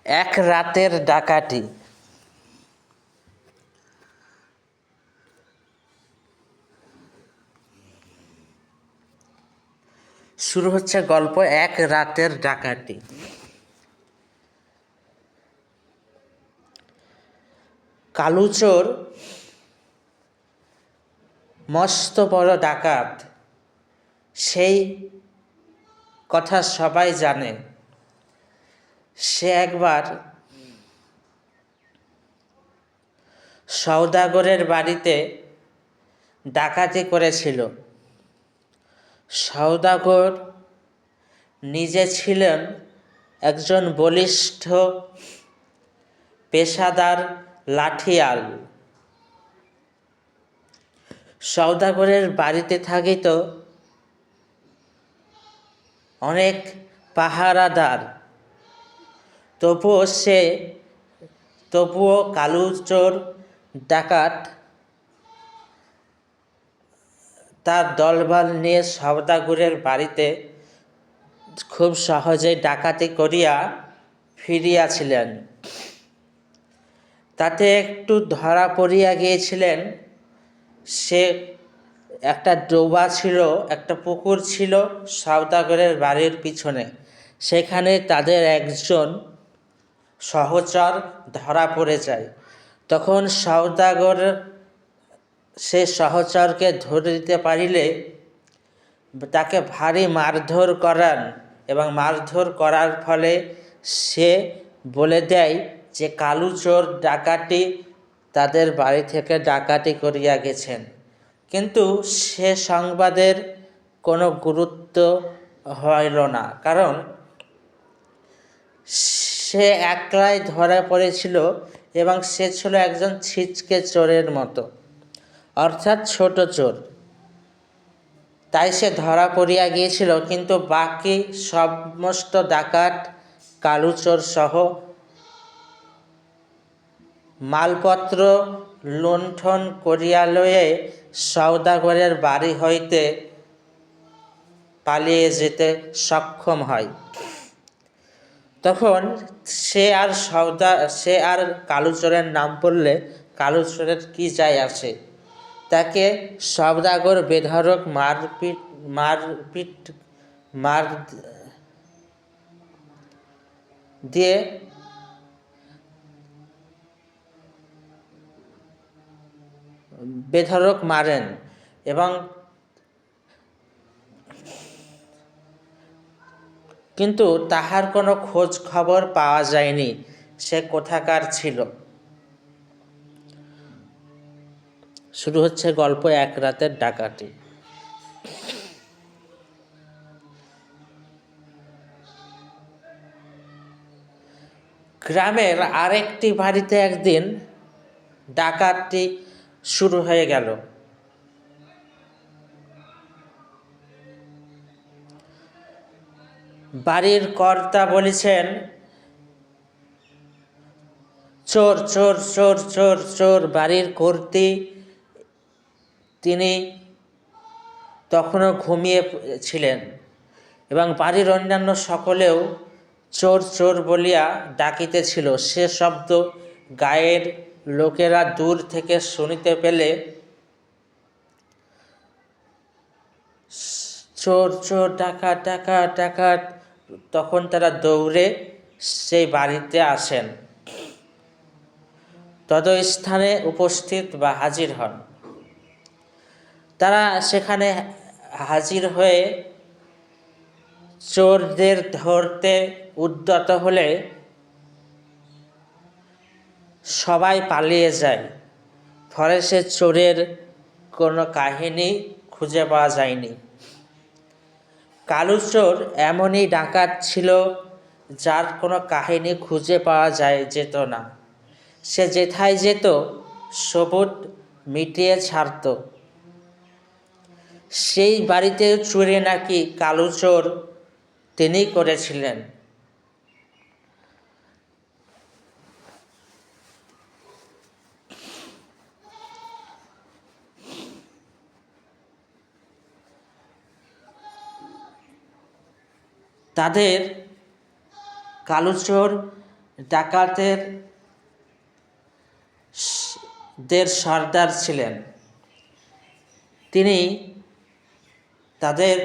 এক রাতের ডাকাতি। শুরু হচ্ছে গল্প এক রাতের ডাকাতি। কালুচোর মস্ত বড় ডাকাত, সেই কথা সবাই জানে। সে একবার সওদাগরের বাড়িতে ডাকাতি করেছিল। সওদাগর নিজে ছিলেন একজন বলিষ্ঠ পেশাদার লাঠিয়াল। সওদাগরের বাড়িতে থাকিত অনেক পাহারাদার। তবুও কালুচোর ডাকাত তার দলবল নিয়ে সওদাগরের বাড়িতে খুব সহজেই ডাকাতি করিয়া ফিরিয়াছিলেন। তাতে একটু ধরা পড়িয়া গিয়েছিলেন। সে একটা ডোবা ছিল, একটা পুকুর ছিল সওদাগরের বাড়ির পিছনে। সেখানে তাদের একজন সহচর ধরা পড়ে যায়। তখন সওদাগর সে সহচরকে ধরে দিতে পারিলে তাকে ভারী মারধর করান, এবং মারধর করার ফলে সে বলে দেয় যে কালুচোর ডাকাতি তাদের বাড়ি থেকে ডাকাতি করিয়া গেছেন। কিন্তু সে সংবাদের কোনো গুরুত্ব হইল না, কারণ সে একলাই ধরা পড়েছিল এবং সে ছিল একজন ছিচকে চোরের মতো, অর্থাৎ ছোট চোর। তাই সে ধরা পড়িয়া গিয়েছিল। কিন্তু বাকি সমস্ত ডাকাত কালুচোর সহ মালপত্র লুণ্ঠন করিয়া লইয়া সওদাগরের বাড়ি হইতে পালিয়ে যেতে সক্ষম হয়। তখন সে আর কালুচোরের নাম পড়লে কালুচোরের কি যায় আসে। তাকে সওদাগর বেধড়ক মার দিয়ে বেধড়ক মারেন, এবং কিন্তু তাহার কোনো খোঁজ খবর পাওয়া যায়নি সে কোথাকার ছিল। শুরু হচ্ছে গল্প এক রাতের ডাকাতি। গ্রামের আরেকটি বাড়িতে একদিন ডাকাতি শুরু হয়ে গেল। বাড়ির কর্তা বলেছেন, চোর চোর চোর চোর চোর। বাড়ির কর্ত্রী তিনি তখনও ঘুমিয়ে ছিলেন, এবং বাড়ির অন্যান্য সকলেও চোর চোর বলিয়া ডাকিতেছিল। সে শব্দ গায়ের লোকেরা দূর থেকে শুনিতে পেলে চোর চোর, ডাকাত ডাকাত ডাকাত, তখন তারা দৌড়ে সেই বাড়িতে আসেন, তদস্থানে উপস্থিত বা হাজির হন। তারা সেখানে হাজির হয়ে চোরদের ধরতে উদ্যত হলে সবাই পালিয়ে যায়। ফলে সে চোরের কোনো কাহিনী খুঁজে পাওয়া যায়নি। কালুচোর এমনই ডাকাত ছিল যার কোনো কাহিনী খুঁজে পাওয়া যেত না। সে যেথায় যেত সবুট মিটিয়ে ছাড়ত। সেই বাড়িতে চুরি নাকি কালুচোর তিনি করেছিলেন। তাদের কালুচোর ডাকাতের দের সর্দার ছিলেন। তিনি তাদের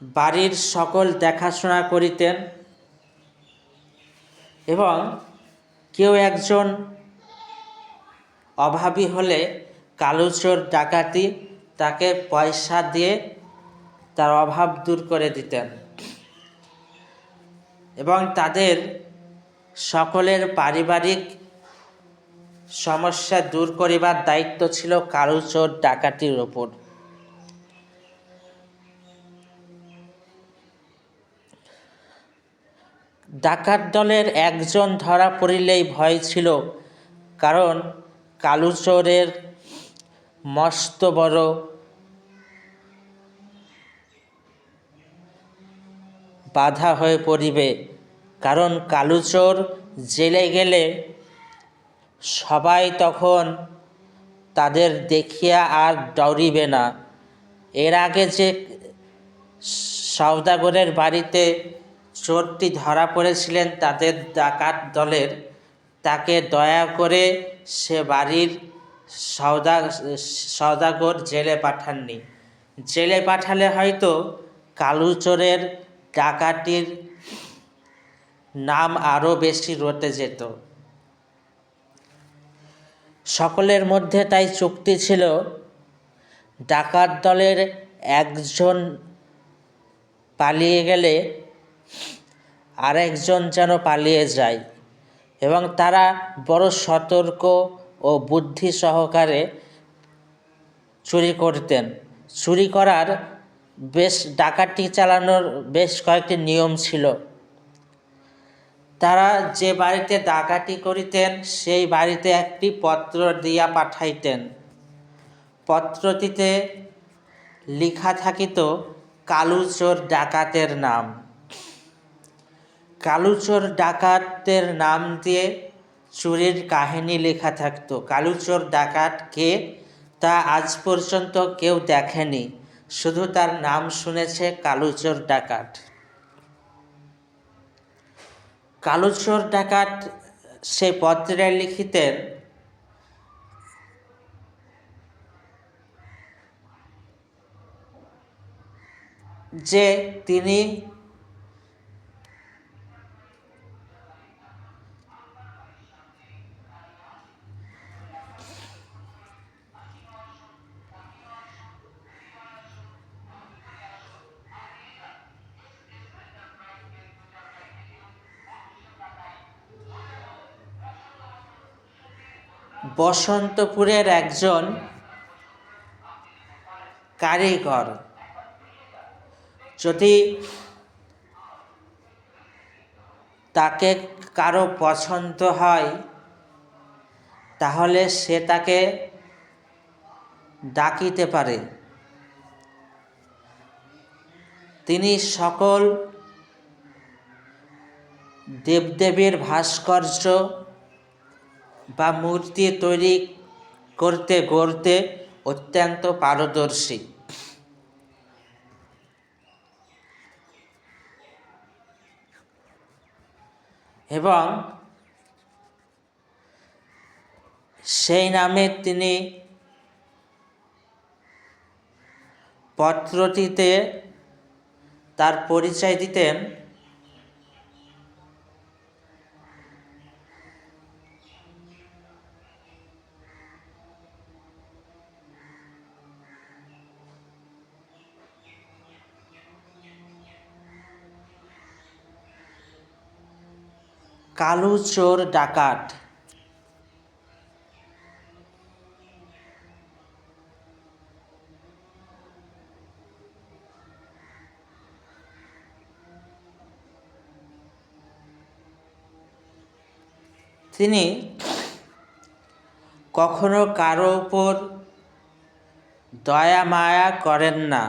বাড়ির সকল দেখাশোনা করিতেন এবং কেউ একজন অভাবী হলে কালুচোর ডাকাতি তাকে পয়সা দিয়ে তার অভাব দূর করে দিতেন এবং তাদের সকলের পারিবারিক সমস্যা দূর করিবার দায়িত্ব ছিল কালুচোর ডাকাতির ওপর। ডাকাত দলের একজন ধরা পড়িলেই ভয় ছিল, কারণ কালুচোরের মস্ত বড় বাধা হয়ে পড়িবে, কারণ কালুচোর জেলে গেলে সবাই তখন তাদের দেখিয়া আর ডরিবে না। এর আগে যে সওদাগরের বাড়িতে চোরটি ধরা পড়েছিলেন তাদের ডাকাত দলের, তাকে দয়া করে সে বাড়ির সওদাগর জেলে পাঠাননি। জেলে পাঠালে হয়তো কালুচোরের ডাকাতির নাম আরও বেশি রটে যেত। সকলের মধ্যে তাই চুক্তি ছিল, ডাকাত দলের একজন পালিয়ে গেলে আরেকজন যেন পালিয়ে যায়, এবং তারা বড় সতর্ক ও বুদ্ধি সহকারে চুরি করতেন। চুরি করার ডাকাতি চালানোর বেশ কয়েকটি নিয়ম ছিল। তারা যে বাড়িতে ডাকাতি করিতেন সেই বাড়িতে একটি পত্র দিয়া পাঠাইতেন। পত্রটিতে লিখা থাকিত কালুচোর ডাকাতের নাম। কালুচোর ডাকাতের নাম দিয়ে চুরির কাহিনী লেখা থাকত। কালুচোর ডাকাত কে তা আজ পর্যন্ত কেউ দেখেনি, শুধু তার নাম শুনেছে কালুচোর ডাকাত। কালুচোর ডাকাত সেই পত্রে লিখিতেন যে তিনি বসন্তপুরের একজন কারিগর। যদি তাকে কারো পছন্দ হয় তাহলে সে তাকে ডাকিতে পারে। তিনি সকল দেবদেবীর ভাস্কর্য বা মূর্তি তৈরি করতে গড়তে অত্যন্ত পারদর্শী। এবং সেই নামে তিনি পত্রটিতে তার পরিচয় দিতেন কালুচোর ডাকাত। তিনি কখনো কারো উপর দয়া মায়া করেন না।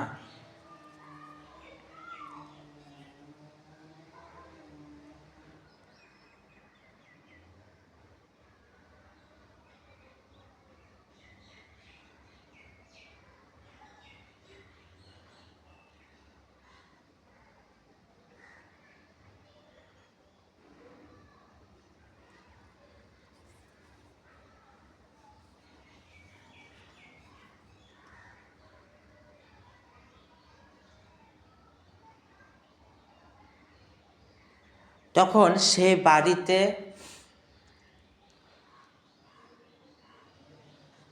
তখন সেই বাড়িতে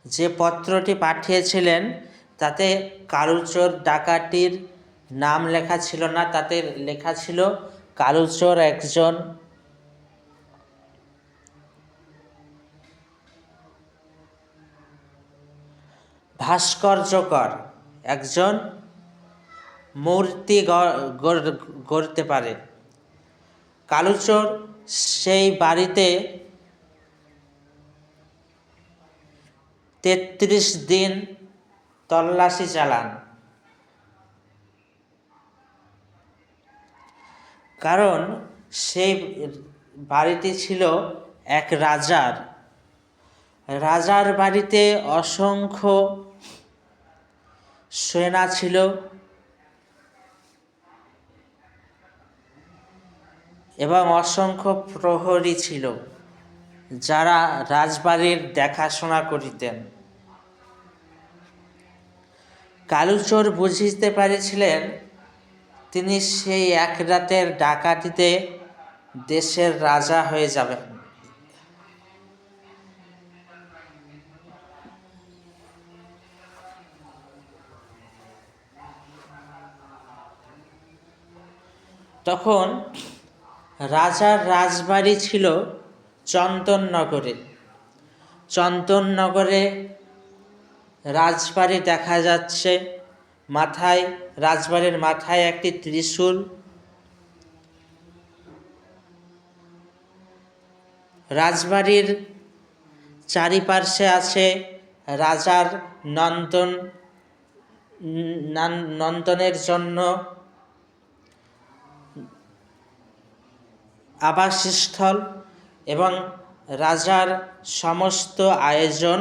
যে পত্রটি পাঠিয়েছিলেন তাতে কালুচোর ডাকাতির নাম লেখা ছিল না, তাতে লেখা ছিল কালুচোর একজন ভাস্কর্যকর, একজন মূর্তি গড়তে পারে। কালুচোর সেই বাড়িতে ৩৩ দিন তল্লাশি চালান, কারণ সেই বাড়িটি ছিল এক রাজার। রাজার বাড়িতে অসংখ্য সেনা ছিল এবং অসংখ্য প্রহরী ছিল যারা রাজবাড়ির দেখাশোনা করিতেন। কালুচোর বুঝিতে পারিছিলেন তিনি সেই এক রাতের ডাকাতিতে দেশের রাজা হয়ে যাবেন। তখন রাজার রাজবাড়ি ছিল চন্দননগরে। চন্দননগরে রাজবাড়ি দেখা যাচ্ছে, রাজবাড়ির মাথায় একটি ত্রিশূল, রাজবাড়ির চারিপার্শ্বে আছে রাজার নন্দনের জন্য আবাসস্থল এবং রাজার সমস্ত আয়োজন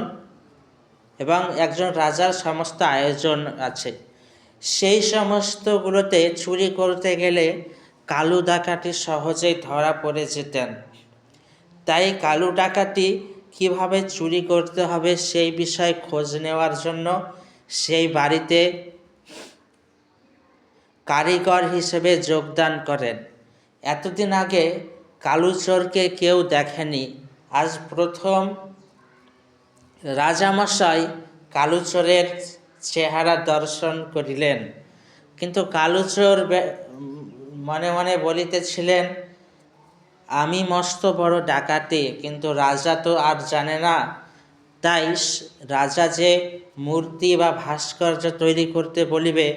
এবং একজন রাজার সমস্ত আয়োজন আছে। সেই সমস্তগুলোতে চুরি করতে গেলে কালু ডাকাতি সহজেই ধরা পড়ে যেতেন। তাই কালু ডাকাতি কিভাবে চুরি করতে হবে সেই বিষয়ে খোঁজ নেওয়ার জন্য সেই বাড়িতে কারিগর হিসেবে যোগদান করেন। এতদিন আগে কালুচোরকে কেউ দেখেনি, আজ প্রথম রাজামশাই কালুচোরের চেহারা দর্শন করিলেন। কিন্তু কালুচোর মনে মনে বলিতেছিলেন, আমি মস্ত বড় ডাকাতি, কিন্তু রাজা তো আর জানে না। তাই রাজা যে মূর্তি বা ভাস্কর্য তৈরি করতে বলিবে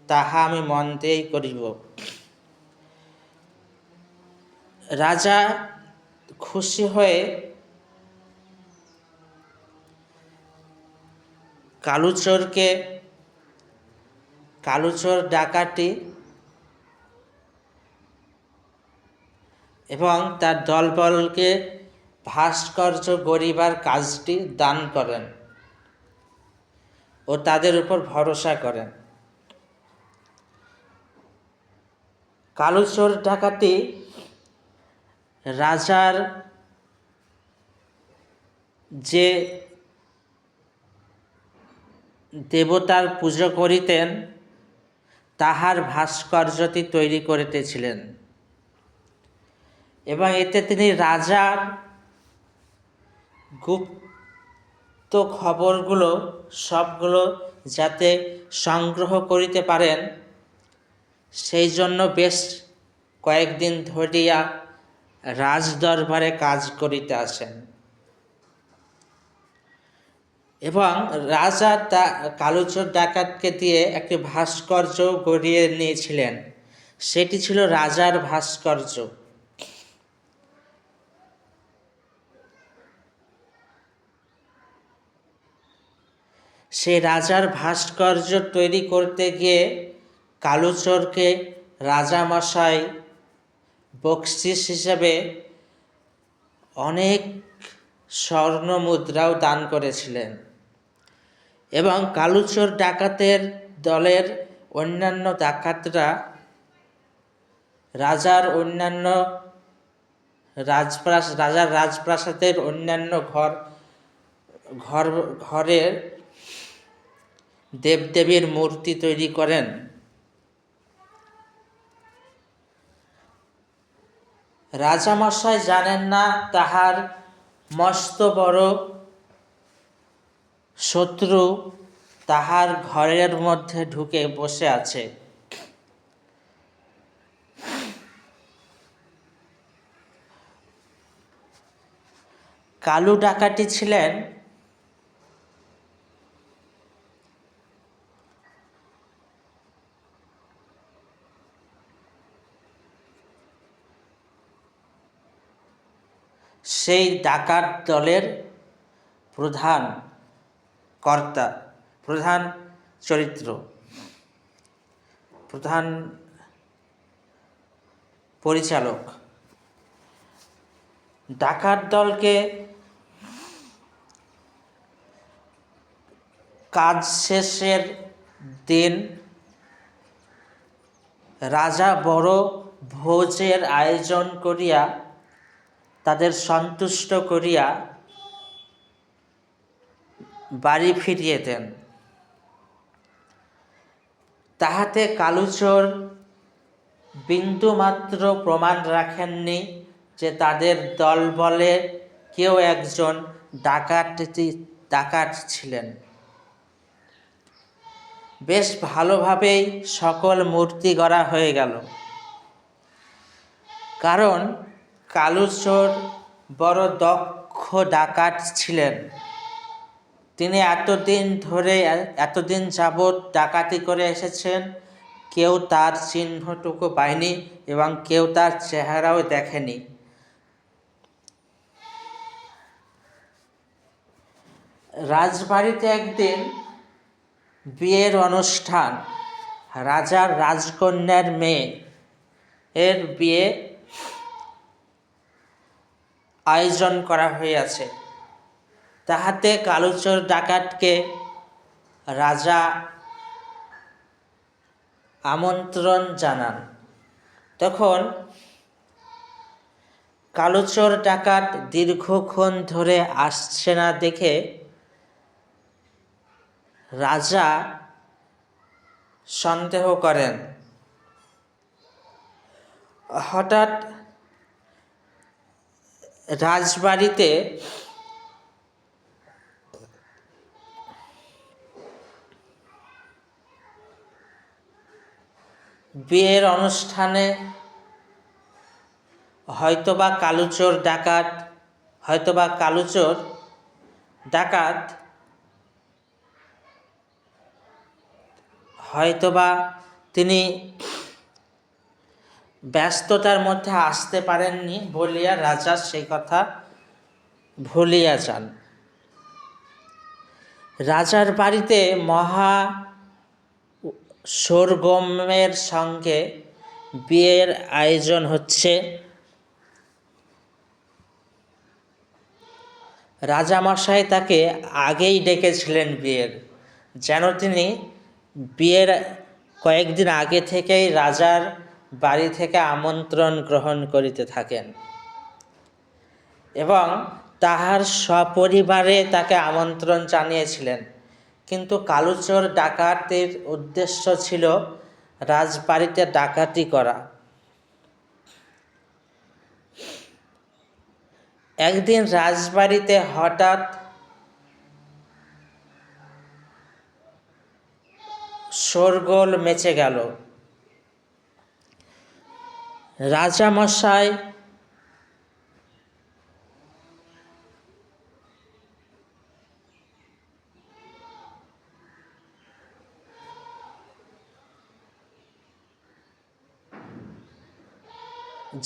তাহা আমি মন দিয়েই করিব। রাজা খুশি হয়ে কালুচোর ডাকাতি এবং তার দলবলকে ভাস্কর্য গড়িবার কাজটি দান করেন ও তাদের উপর ভরসা করেন। কালুচোর ডাকাতি রাজার যে দেবতার পুজো করিতেন তাহার ভাস্কর্যটি তৈরি করিতেছিলেন এবং এতে তিনি রাজার গুপ্ত খবরগুলো সবগুলো যাতে সংগ্রহ করিতে পারেন সেই জন্য বেশ কয়েকদিন ধরিয়া রাজদরবারে কাজ করিতে আসেন এবং রাজা কালুচোর ডাকাতকে দিয়ে একটি ভাস্কর্য গড়িয়ে নিয়েছিলেন। সেটি ছিল রাজার ভাস্কর্য। সেই রাজার ভাস্কর্য তৈরি করতে গিয়ে কালুচোরকে রাজামশাই বকশিস হিসেবে অনেক স্বর্ণ মুদ্রাও দান করেছিলেন এবং কালুচোর ডাকাতের দলের অন্যান্য ডাকাতরা রাজার রাজপ্রাসাদের অন্যান্য ঘরের দেবদেবীর মূর্তি তৈরি করেন রাজামশাই জানেন না তাহার মস্ত বড় শত্রু তাহার ঘরের মধ্যে ঢুকে বসে আছে। কালু ডাকাটি ছিলেন সেই ডাকাত দলের প্রধান কর্তা, প্রধান চরিত্র, প্রধান পরিচালক। ডাকাত দলকে কাজ শেষের দিন রাজা বড় ভোজের আয়োজন করিয়া তাদের সন্তুষ্ট করিয়া বাড়ি ফিরিয়ে দেন। তাহাতে কালুচোর বিন্দুমাত্র প্রমাণ রাখেননি যে তাদের দলবলে কেউ একজন ডাকাত ছিলেন। বেশ ভালোভাবেই সকল মূর্তি গড়া হয়ে গেল, কারণ কালুচোর বড় দক্ষ ডাকাত ছিলেন। তিনি এতদিন যাবৎ ডাকাতি করে এসেছেন, কেউ তার চিহ্নটুকু পায়নি এবং কেউ তার চেহারাও দেখেনি। রাজবাড়িতে একদিন বিয়ের অনুষ্ঠান, রাজার রাজকন্যার মেয়ে এর বিয়ে আয়োজন করা হইয়াছে। তাহাতে কালুচোর ডাকাতকে রাজা আমন্ত্রণ জানান। তখন কালুচোর ডাকাত দীর্ঘক্ষণ ধরে আসছে না দেখে রাজা সন্দেহ করেন। হঠাৎ রাজবাড়িতে বিয়ের অনুষ্ঠানে হয়তোবা কালুচোর ডাকাত হয়তোবা তিনি ব্যস্ততার মধ্যে আসতে পারেননি বলিয়া রাজা সেই কথা ভুলিয়া যান। রাজার বাড়িতে মহা সরগমের সঙ্গে বিয়ের আয়োজন হচ্ছে। রাজামশাই তাকে আগেই ডেকেছিলেন যেন তিনি বিয়ের কয়েকদিন আগে থেকেই রাজার বাড়ি থেকে আমন্ত্রণ গ্রহণ করিতে থাকেন এবং তাহার সপরিবারে তাকে আমন্ত্রণ জানিয়েছিলেন। কিন্তু কালুচোর ডাকাতের উদ্দেশ্য ছিল রাজবাড়িতে ডাকাতি করা। একদিন রাজবাড়িতে হঠাৎ শোরগোল মেচে গেল। রাজামশাই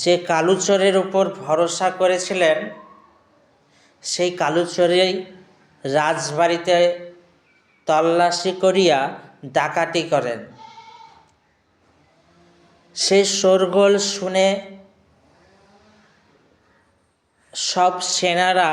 যে কালুচোরের উপর ভরসা করেছিলেন, সেই কালুচোরেই রাজবাড়িতে তল্লাশি করিয়া ডাকাতি করেন। সেই শোরগোল শুনে সব সেনারা